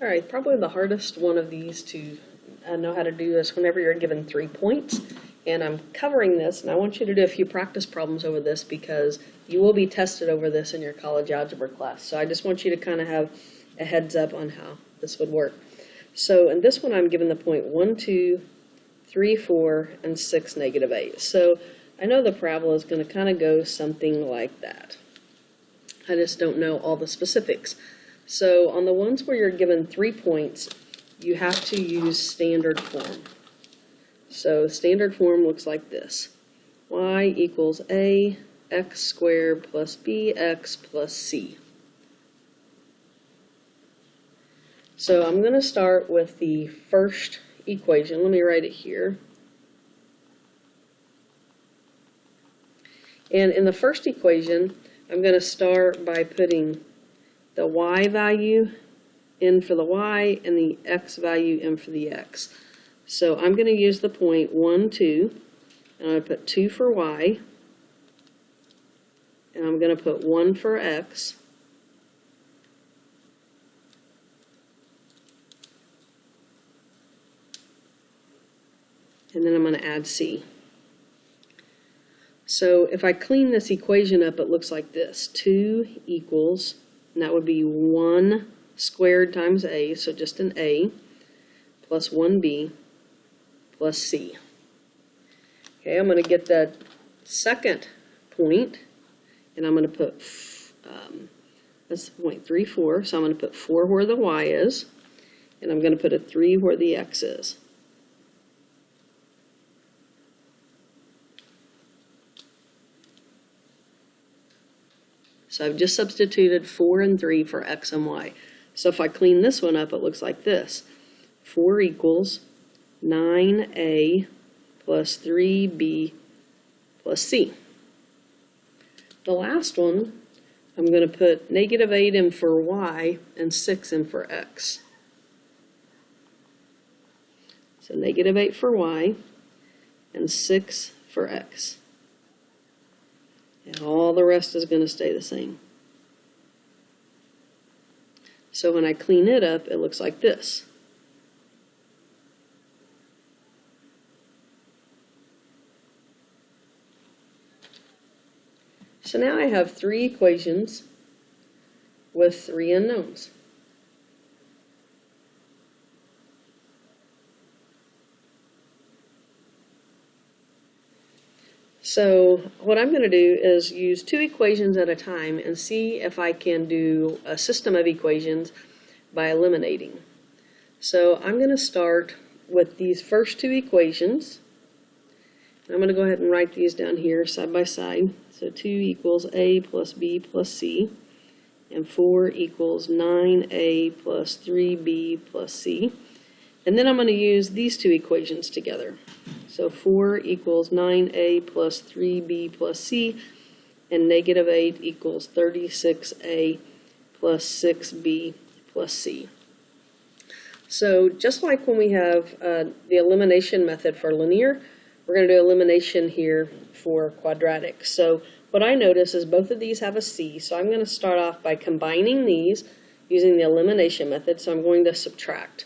All right, probably the hardest one of these to know how to do is whenever you're given 3 points. And I'm covering this, and I want you to do a few practice problems over this because you will be tested over this in your college algebra class. So I just want you to kind of have a heads up on how this would work. So in this one, I'm given the point 1, 2, 3, 4, and 6, negative 8. So I know the parabola is going to kind of go something like that. I just don't know all the specifics. So on the ones where you're given 3 points, you have to use standard form. So standard form looks like this. Y equals a x squared plus bx plus c. So I'm going to start with the first equation. Let me write it here. And in the first equation, I'm going to start by putting the y value in for the y and the x value in for the x. So I'm going to use the point 1, 2, and I'm going to put 2 for y, and I'm going to put 1 for x, and then I'm going to add c. So if I clean this equation up, it looks like this. 2 equals, and that would be 1 squared times a, so just an a, plus 1b, plus c. Okay, I'm going to get that second point, and I'm going to put, that's point 3, 4, so I'm going to put 4 where the y is, and I'm going to put a 3 where the x is. So I've just substituted 4 and 3 for x and y. So if I clean this one up, it looks like this. 4 equals 9a plus 3b plus c. The last one, I'm going to put negative 8 in for y and 6 in for x. So negative 8 for y and 6 for x. And all the rest is going to stay the same. So when I clean it up, it looks like this. So now I have 3 equations with 3 unknowns. So what I'm going to do is use 2 equations at a time and see if I can do a system of equations by eliminating. So I'm going to start with these first 2 equations. I'm going to go ahead and write these down here side by side. So 2 equals a plus b plus c, and 4 equals 9a plus 3b plus c. And then I'm going to use these 2 equations together. So 4 equals 9a plus 3b plus c, and negative 8 equals 36a plus 6b plus c. So just like when we have the elimination method for linear, we're going to do elimination here for quadratic. So what I notice is both of these have a c, so I'm going to start off by combining these using the elimination method. So I'm going to subtract.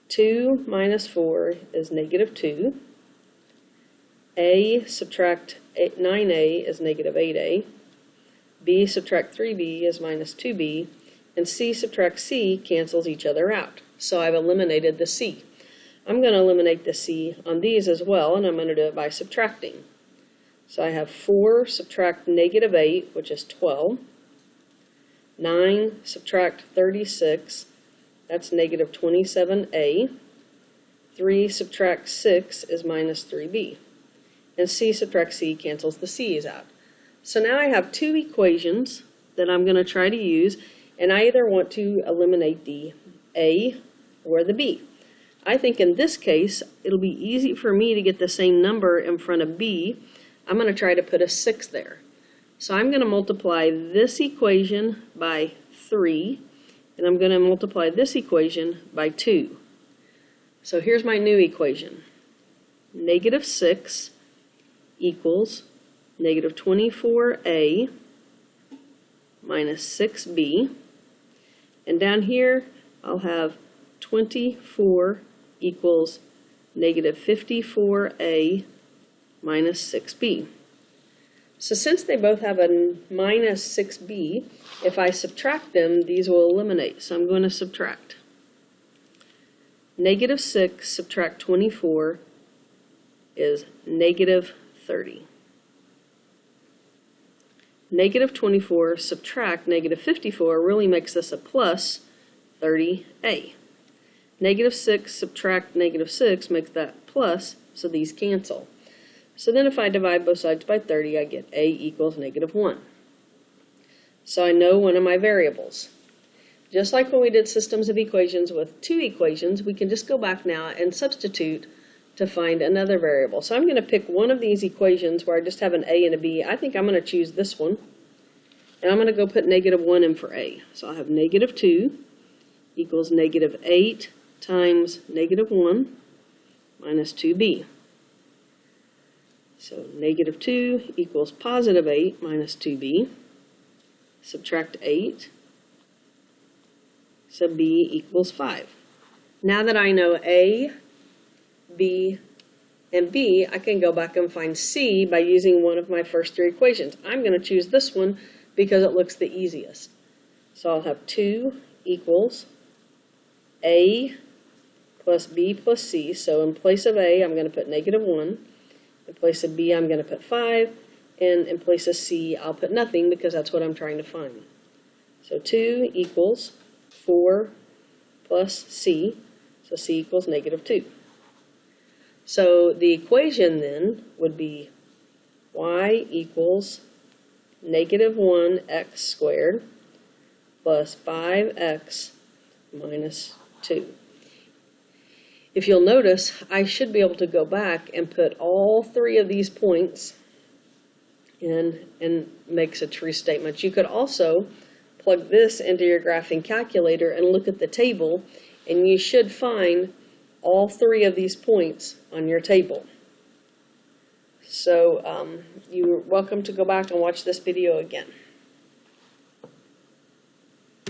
2 minus 4 is negative 2. A subtract 9a is negative 8a. B subtract 3b is minus 2b. And c subtract c cancels each other out. So I've eliminated the c. I'm going to eliminate the c on these as well, and I'm going to do it by subtracting. So I have 4 subtract negative 8, which is 12. 9 subtract 36, that's negative 27a. 3 subtract 6 is minus 3b. And c subtract c cancels the c's out. So now I have 2 equations that I'm going to try to use, and I either want to eliminate the a or the b. I think in this case, it'll be easy for me to get the same number in front of b. I'm going to try to put a 6 there. So I'm going to multiply this equation by 3, and I'm going to multiply this equation by 2. So here's my new equation. Negative 6 equals negative 24a minus 6b. And down here, I'll have 24 equals negative 54a minus 6b. So since they both have a minus 6b, if I subtract them, these will eliminate. So I'm going to subtract. Negative 6 subtract 24 is negative 30. Negative 24 subtract negative 54 really makes this a plus 30a. Negative 6 subtract negative 6 makes that plus, so these cancel. So then if I divide both sides by 30, I get a equals negative 1. So I know one of my variables. Just like when we did systems of equations with two equations, we can just go back now and substitute to find another variable. So I'm going to pick one of these equations where I just have an a and a b. I think I'm going to choose this one. And I'm going to go put negative 1 in for a. So I'll have negative 2 equals negative 8 times negative 1 minus 2b. So negative 2 equals positive 8 minus 2b. Subtract 8. So b equals 5. Now that I know a, b, and b, I can go back and find c by using one of my first three equations. I'm going to choose this one because it looks the easiest. So I'll have 2 equals a plus b plus c. So in place of a, I'm going to put negative 1. In place of b, I'm going to put 5. And in place of c, I'll put nothing because that's what I'm trying to find. So 2 equals 4 plus c. So c equals negative 2. So the equation then would be y equals negative 1x squared plus 5x minus 2. If you'll notice, I should be able to go back and put all three of these points in and makes a true statement. You could also plug this into your graphing calculator and look at the table, and you should find all three of these points on your table. So you're welcome to go back and watch this video again.